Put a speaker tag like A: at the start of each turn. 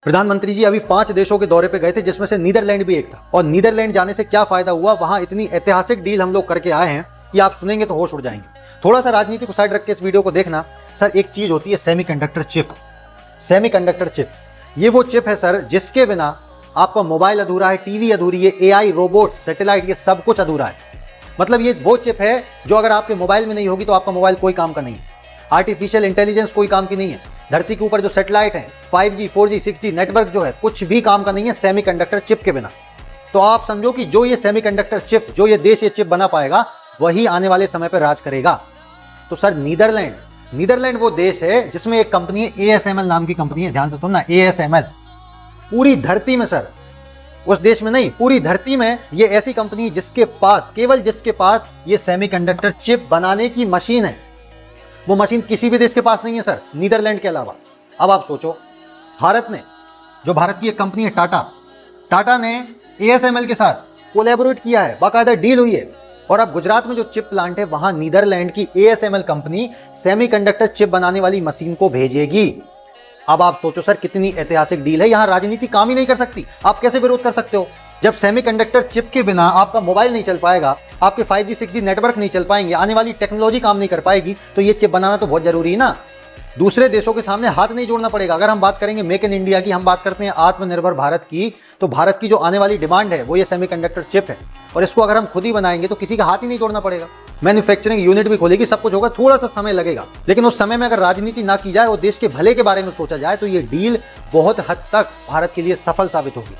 A: प्रधानमंत्री जी अभी 5 देशों के दौरे पे गए थे, जिसमें से नीदरलैंड भी एक था। और नीदरलैंड जाने से क्या फायदा हुआ, वहां इतनी ऐतिहासिक डील हम लोग करके आए हैं कि आप सुनेंगे तो होश उड़ जाएंगे। थोड़ा सा राजनीति को साइड रख के इस वीडियो को देखना। सर, एक चीज होती है सेमीकंडक्टर चिप। सेमीकंडक्टर चिप, ये वो चिप है सर जिसके बिना आपका मोबाइल अधूरा है, टीवी अधूरी है, एआई, रोबोट, सैटेलाइट, ये सब कुछ अधूरा है। मतलब ये वो चिप है जो अगर आपके मोबाइल में नहीं होगी तो आपका मोबाइल कोई काम का नहीं है। आर्टिफिशियल इंटेलिजेंस कोई काम की नहीं है। धरती के ऊपर जो सैटेलाइट है, 5G, 4G, 6G नेटवर्क जो है, कुछ भी काम का नहीं है सेमीकंडक्टर चिप के बिना। तो आप समझो कि जो ये सेमीकंडक्टर चिप, जो ये देश ये चिप बना पाएगा, वही आने वाले समय पर राज करेगा। तो सर नीदरलैंड वो देश है जिसमें एक कंपनी है, ASML नाम की कंपनी है। ध्यान से सुनना, ASML। पूरी धरती में सर, उस देश में नहीं, पूरी धरती में ये ऐसी कंपनी है जिसके पास, केवल जिसके पास ये सेमीकंडक्टर चिप बनाने की मशीन है। वो मशीन किसी भी देश के पास नहीं है सर, नीदरलैंड के अलावा। अब आप सोचो, भारत ने, जो भारत की एक कंपनी है टाटा ने ASML के साथ कोलैबोरेट किया है, बाकायदा डील हुई है। और अब गुजरात में जो चिप प्लांट है, वहां नीदरलैंड की ASML कंपनी सेमीकंडक्टर चिप बनाने वाली मशीन को भेजेगी। अब आप सोचो सर, कितनी ऐतिहासिक डील है। यहां राजनीति काम ही नहीं कर सकती। आप कैसे विरोध कर सकते हो जब सेमीकंडक्टर चिप के बिना आपका मोबाइल नहीं चल पाएगा, आपके 5G 6G नेटवर्क नहीं चल पाएंगे, आने वाली टेक्नोलॉजी काम नहीं कर पाएगी, तो ये चिप बनाना तो बहुत जरूरी है ना। दूसरे देशों के सामने हाथ नहीं जोड़ना पड़ेगा। अगर हम बात करेंगे मेक इन इंडिया की, हम बात करते हैं आत्मनिर्भर भारत की, तो भारत की जो आने वाली डिमांड है वो ये सेमीकंडक्टर चिप है। और इसको अगर हम खुद ही बनाएंगे तो किसी का हाथ ही नहीं जोड़ना पड़ेगा। मैन्युफैक्चरिंग यूनिट भी खोलेगी, सब कुछ होगा, थोड़ा सा समय लगेगा, लेकिन उस समय में अगर राजनीति ना की जाए और देश के भले के बारे में सोचा जाए तो ये डील बहुत हद तक भारत के लिए सफल साबित होगी।